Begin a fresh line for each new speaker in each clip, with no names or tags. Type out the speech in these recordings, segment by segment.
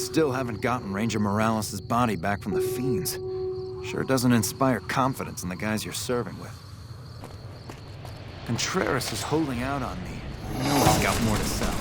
still haven't gotten Ranger Morales' body back from the fiends. Sure doesn't inspire confidence in the guys you're serving with. Contreras is holding out on me. I know he's got more to sell.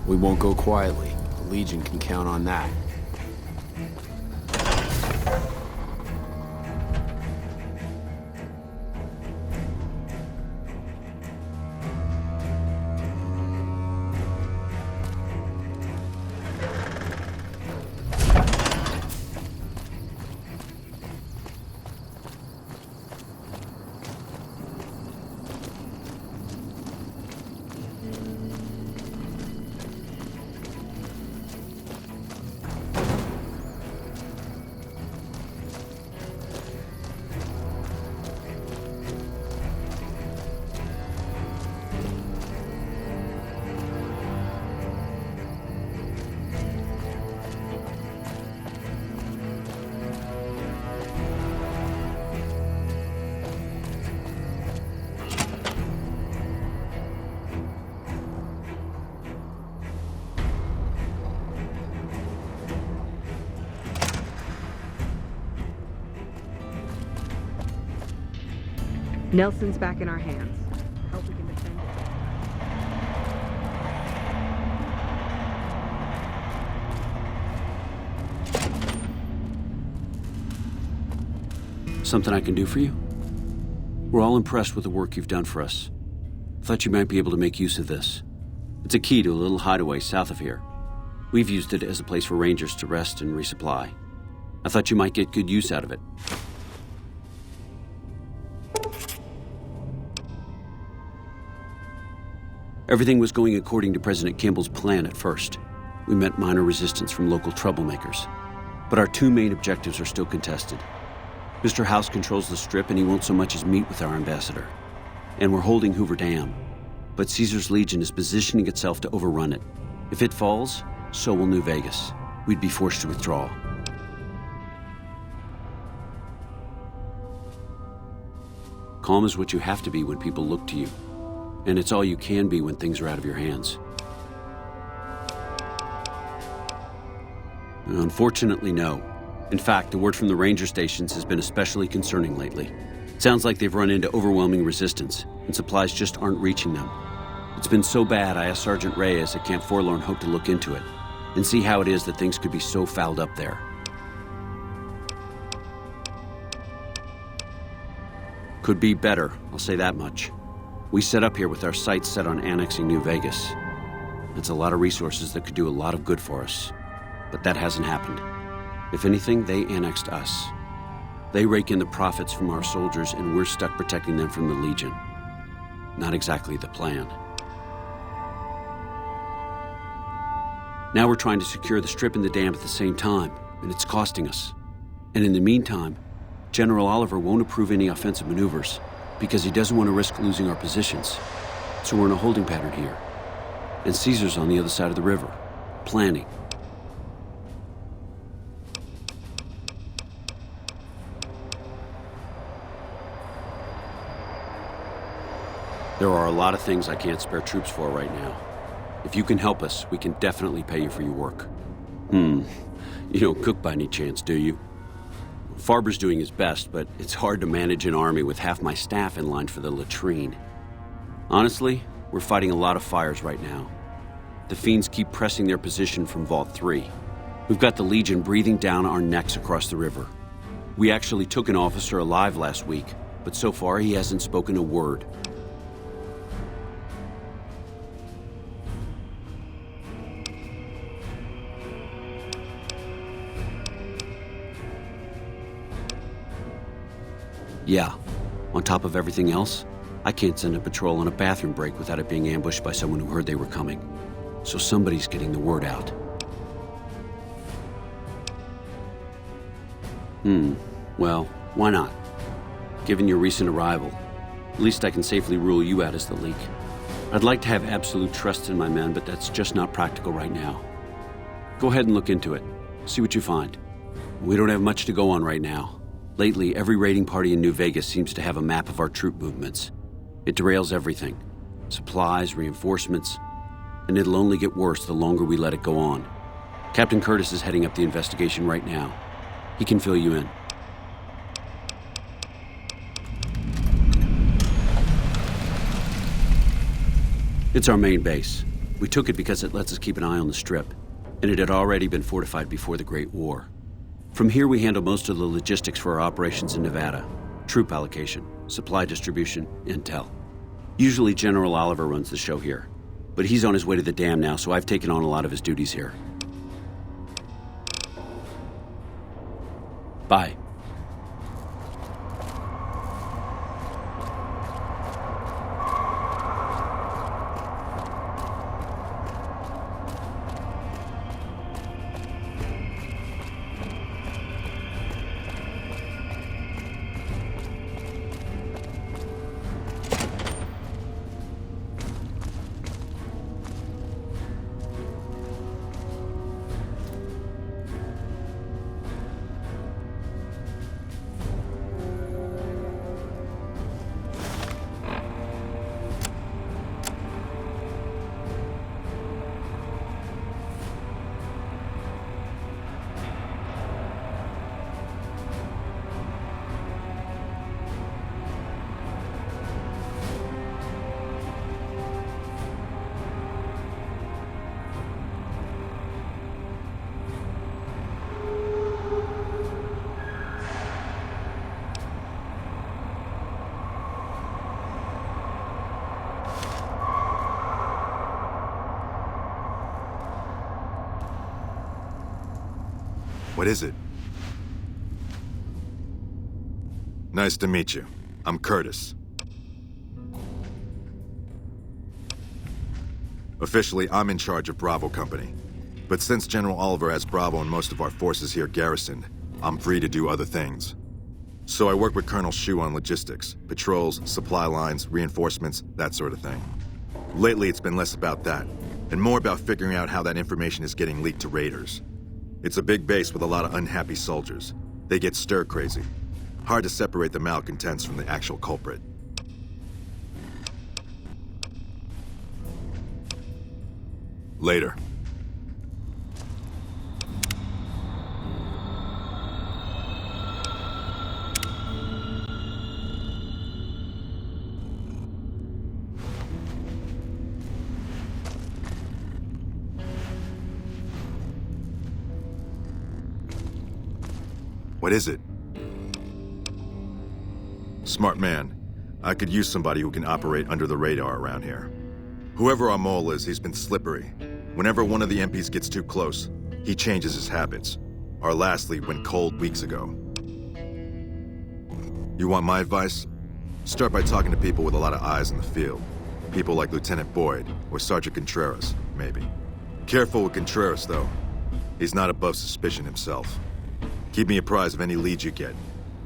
We won't go quietly. The Legion can count on that.
Nelson's back in our hands. Hope we can defend it.
Something I can do for you? We're all impressed with the work you've done for us. Thought you might be able to make use of this. It's a key to a little hideaway south of here. We've used it as a place for rangers to rest and resupply. I thought you might get good use out of it. Everything was going according to President Campbell's plan at first. We met minor resistance from local troublemakers. But our two main objectives are still contested. Mr. House controls the Strip and he won't so much as meet with our ambassador. And we're holding Hoover Dam. But Caesar's Legion is positioning itself to overrun it. If it falls, so will New Vegas. We'd be forced to withdraw. Calm is what you have to be when people look to you. And it's all you can be when things are out of your hands. Unfortunately, no. In fact, the word from the ranger stations has been especially concerning lately. It sounds like they've run into overwhelming resistance, and supplies just aren't reaching them. It's been so bad, I asked Sergeant Reyes at Camp Forlorn Hope to look into it, and see how it is that things could be so fouled up there. Could be better, I'll say that much. We set up here with our sights set on annexing New Vegas. It's a lot of resources that could do a lot of good for us. But that hasn't happened. If anything, they annexed us. They rake in the profits from our soldiers, and we're stuck protecting them from the Legion. Not exactly the plan. Now we're trying to secure the Strip and the dam at the same time, and it's costing us. And in the meantime, General Oliver won't approve any offensive maneuvers because he doesn't want to risk losing our positions. So we're in a holding pattern here. And Caesar's on the other side of the river, planning. There are a lot of things I can't spare troops for right now. If you can help us, we can definitely pay you for your work. You don't cook by any chance, do you? Farber's doing his best, but it's hard to manage an army with half my staff in line for the latrine. Honestly, we're fighting a lot of fires right now. The fiends keep pressing their position from Vault 3. We've got the Legion breathing down our necks across the river. We actually took an officer alive last week, but so far he hasn't spoken a word. Yeah, on top of everything else, I can't send a patrol on a bathroom break without it being ambushed by someone who heard they were coming. So somebody's getting the word out. Well, why not? Given your recent arrival, at least I can safely rule you out as the leak. I'd like to have absolute trust in my men, but that's just not practical right now. Go ahead and look into it. See what you find. We don't have much to go on right now. Lately, every raiding party in New Vegas seems to have a map of our troop movements. It derails everything. Supplies, reinforcements, and it'll only get worse the longer we let it go on. Captain Curtis is heading up the investigation right now. He can fill you in. It's our main base. We took it because it lets us keep an eye on the Strip, and it had already been fortified before the Great War. From here, we handle most of the logistics for our operations in Nevada. Troop allocation, supply distribution, intel. Usually General Oliver runs the show here, but he's on his way to the dam now, so I've taken on a lot of his duties here. Bye.
What is it? Nice to meet you. I'm Curtis. Officially, I'm in charge of Bravo Company. But since General Oliver has Bravo and most of our forces here garrisoned, I'm free to do other things. So I work with Colonel Hsu on logistics, patrols, supply lines, reinforcements, that sort of thing. Lately, it's been less about that, and more about figuring out how that information is getting leaked to raiders. It's a big base with a lot of unhappy soldiers. They get stir-crazy. Hard to separate the malcontents from the actual culprit. Later. What is it? Smart man. I could use somebody who can operate under the radar around here. Whoever our mole is, he's been slippery. Whenever one of the MPs gets too close, he changes his habits. Our last lead went cold weeks ago. You want my advice? Start by talking to people with a lot of eyes in the field. People like Lieutenant Boyd or Sergeant Contreras, maybe. Careful with Contreras, though. He's not above suspicion himself. Keep me apprised of any leads you get.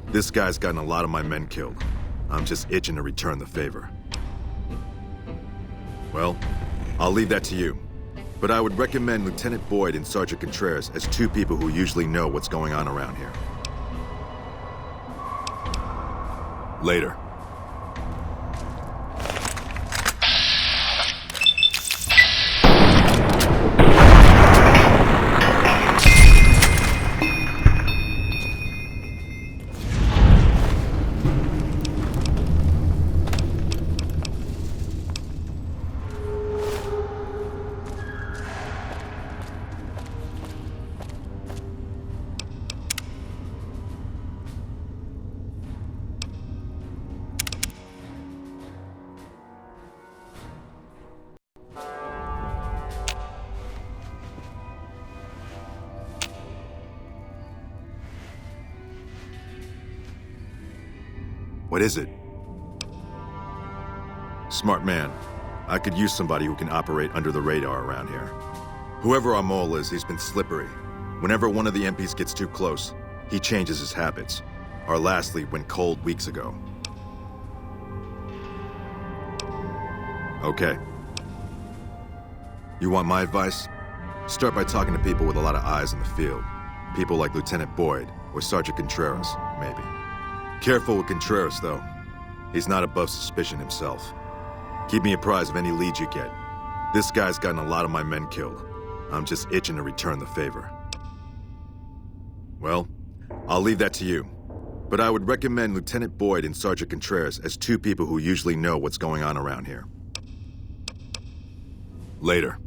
This guy's gotten a lot of my men killed. I'm just itching to return the favor. Well, I'll leave that to you. But I would recommend Lieutenant Boyd and Sergeant Contreras as two people who usually know what's going on around here. Later. What is it? Smart man. I could use somebody who can operate under the radar around here. Whoever our mole is, he's been slippery. Whenever one of the MPs gets too close, he changes his habits. Our last lead went cold weeks ago. Okay. You want my advice? Start by talking to people with a lot of eyes in the field. People like Lieutenant Boyd or Sergeant Contreras, maybe. Careful with Contreras, though. He's not above suspicion himself. Keep me apprised of any leads you get. This guy's gotten a lot of my men killed. I'm just itching to return the favor. Well, I'll leave that to you. But I would recommend Lieutenant Boyd and Sergeant Contreras as two people who usually know what's going on around here. Later.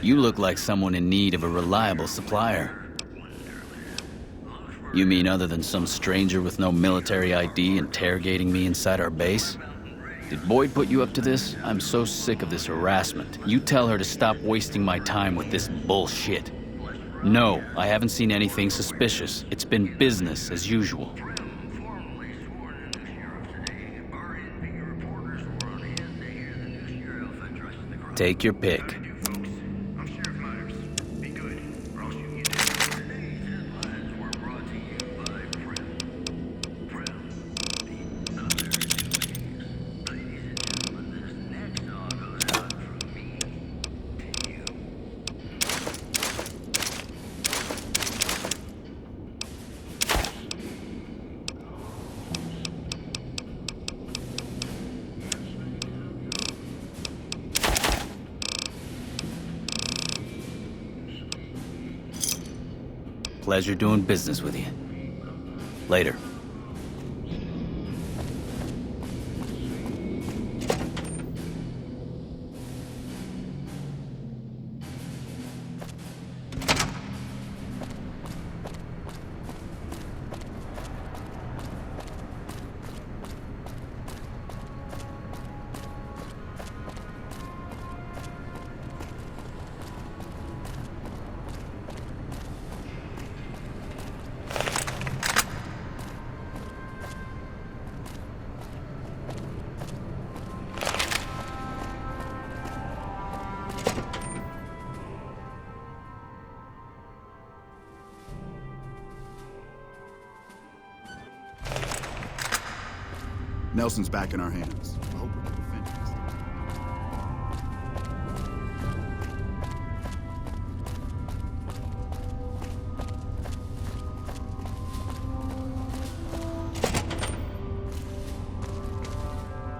You look like someone in need of a reliable supplier. You mean other than some stranger with no military ID interrogating me inside our base? Did Boyd put you up to this? I'm so sick of this harassment. You tell her to stop wasting my time with this bullshit. No, I haven't seen anything suspicious. It's been business as usual. Take your pick. Pleasure doing business with you. Later.
Nelson's back in our hands. I hope we can defend it this time.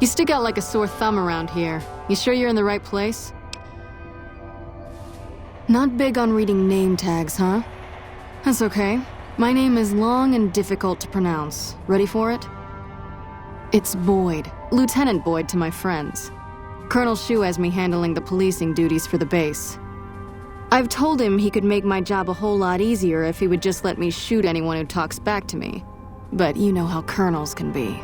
You stick out like a sore thumb around here. You sure you're in the right place? Not big on reading name tags, huh? That's okay. My name is long and difficult to pronounce. Ready for it? It's Boyd. Lieutenant Boyd to my friends. Colonel Hsu has me handling the policing duties for the base. I've told him he could make my job a whole lot easier if he would just let me shoot anyone who talks back to me. But you know how colonels can be.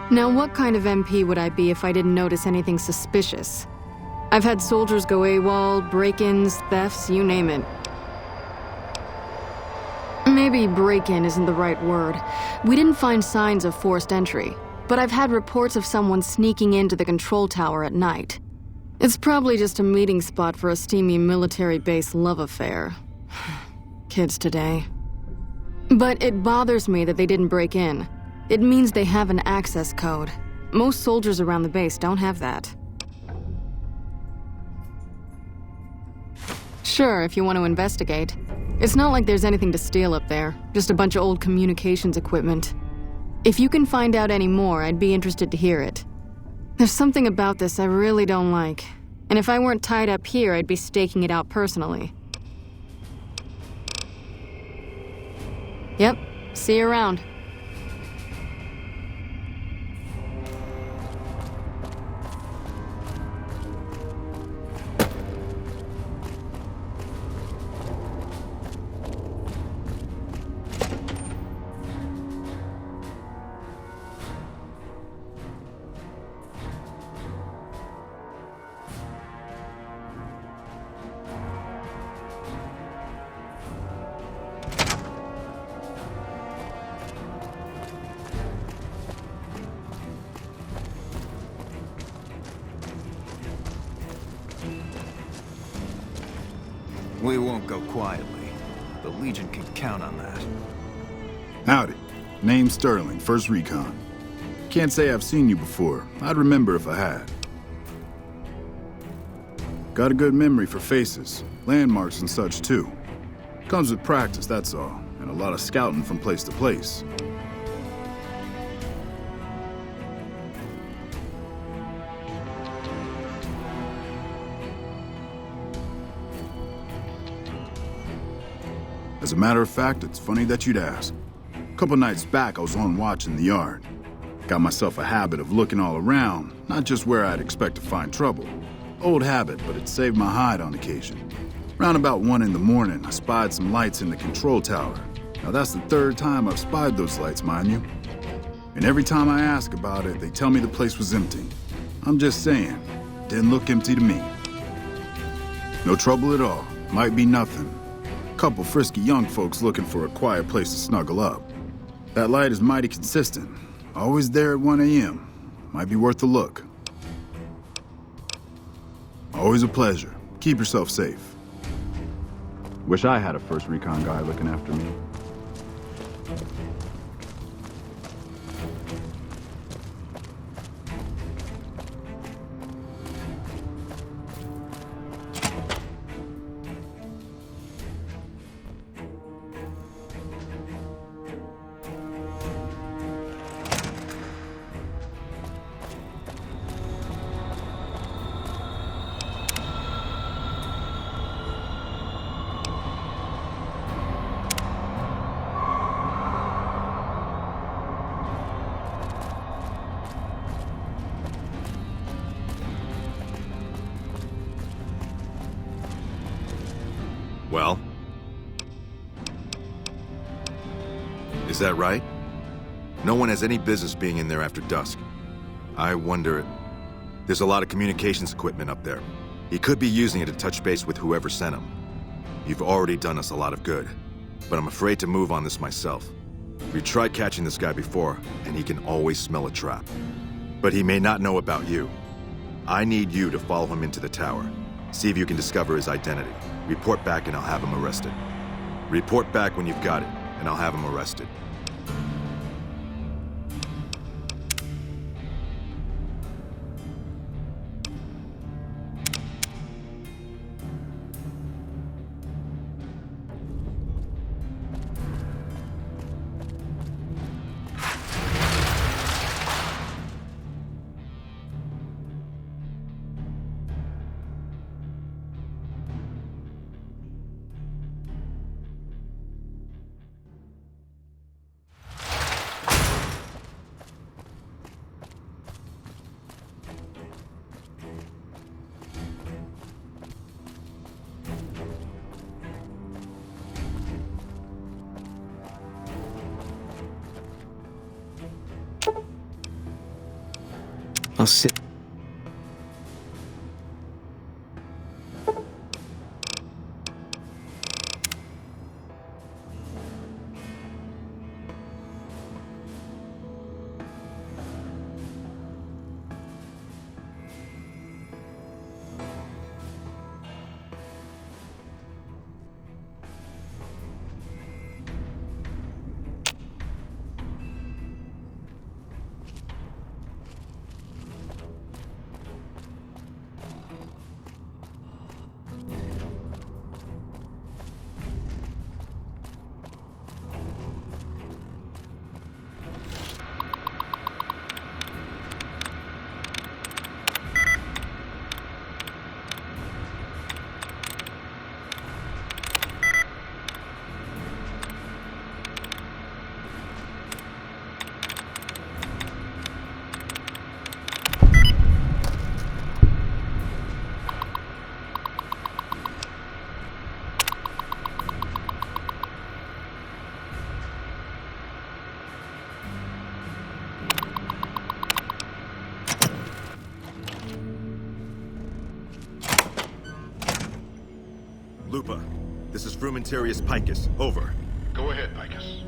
Now, what kind of MP would I be if I didn't notice anything suspicious? I've had soldiers go AWOL, break-ins, thefts, you name it. Maybe break-in isn't the right word. We didn't find signs of forced entry, but I've had reports of someone sneaking into the control tower at night. It's probably just a meeting spot for a steamy military base love affair. Kids today. But it bothers me that they didn't break in. It means they have an access code. Most soldiers around the base don't have that. Sure, if you want to investigate. It's not like there's anything to steal up there, just a bunch of old communications equipment. If you can find out any more, I'd be interested to hear it. There's something about this I really don't like, and if I weren't tied up here, I'd be staking it out personally. Yep, see you around.
We won't go quietly. The Legion can count on that.
Howdy. Name's Sterling, 1st Recon. Can't say I've seen you before. I'd remember if I had. Got a good memory for faces, landmarks and such too. Comes with practice, that's all, and a lot of scouting from place to place. As a matter of fact, it's funny that you'd ask. A couple nights back, I was on watch in the yard. Got myself a habit of looking all around, not just where I'd expect to find trouble. Old habit, but it saved my hide on occasion. Round about 1 in the morning, I spied some lights in the control tower. Now that's the 3rd time I've spied those lights, mind you. And every time I ask about it, they tell me the place was empty. I'm just saying, didn't look empty to me. No trouble at all, might be nothing. Couple frisky young folks looking for a quiet place to snuggle up. That light is mighty consistent. Always there at 1 a.m. Might be worth a look. Always a pleasure. Keep yourself safe. Wish I had a 1st Recon guy looking after me.
Well? Is that right? No one has any business being in there after dusk. I wonder... There's a lot of communications equipment up there. He could be using it to touch base with whoever sent him. You've already done us a lot of good, but I'm afraid to move on this myself. We tried catching this guy before, and he can always smell a trap. But he may not know about you. I need you to follow him into the tower. See if you can discover his identity. Report back and I'll have him arrested. Report back when you've got it, and I'll have him arrested.
I'll sit.
Lupa, this is Frumentarius Picus. Over.
Go ahead, Picus.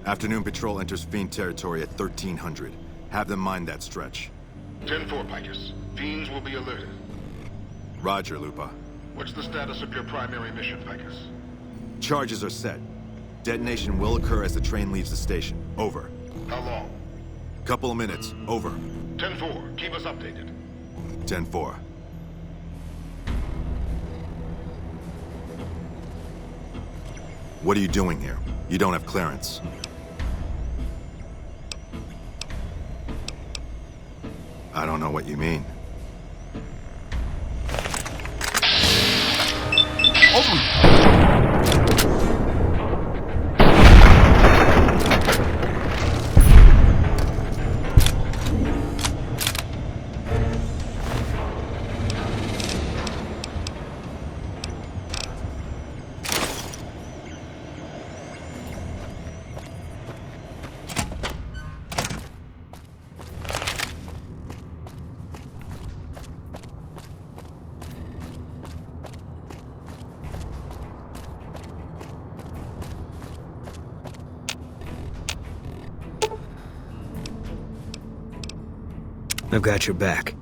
Afternoon patrol enters Fiend territory at 1300. Have them mind that stretch.
10-4, Picus. Fiends will be alerted.
Roger, Lupa.
What's the status of your primary mission, Picus?
Charges are set. Detonation will occur as the train leaves the station. Over.
How long?
Couple of minutes. Over.
10-4. Keep us updated.
10-4. What are you doing here? You don't have clearance. I don't know what you mean.
I've got your back.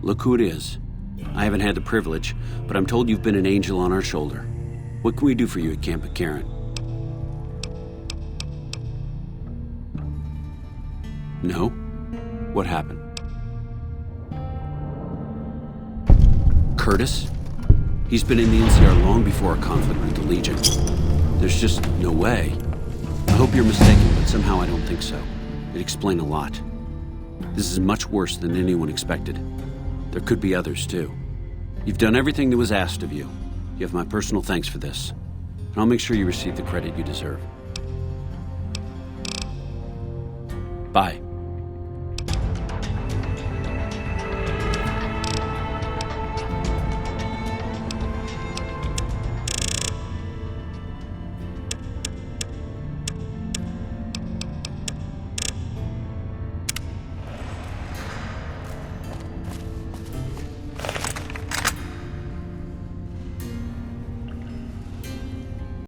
Look who it is. I haven't had the privilege, but I'm told you've been an angel on our shoulder. What can we do for you at Camp McCarran? No? What happened? Curtis? He's been in the NCR long before our conflict with the Legion. There's just no way. I hope you're mistaken, but somehow I don't think so. It'd explain a lot. This is much worse than anyone expected. There could be others, too. You've done everything that was asked of you. You have my personal thanks for this. And I'll make sure you receive the credit you deserve. Bye.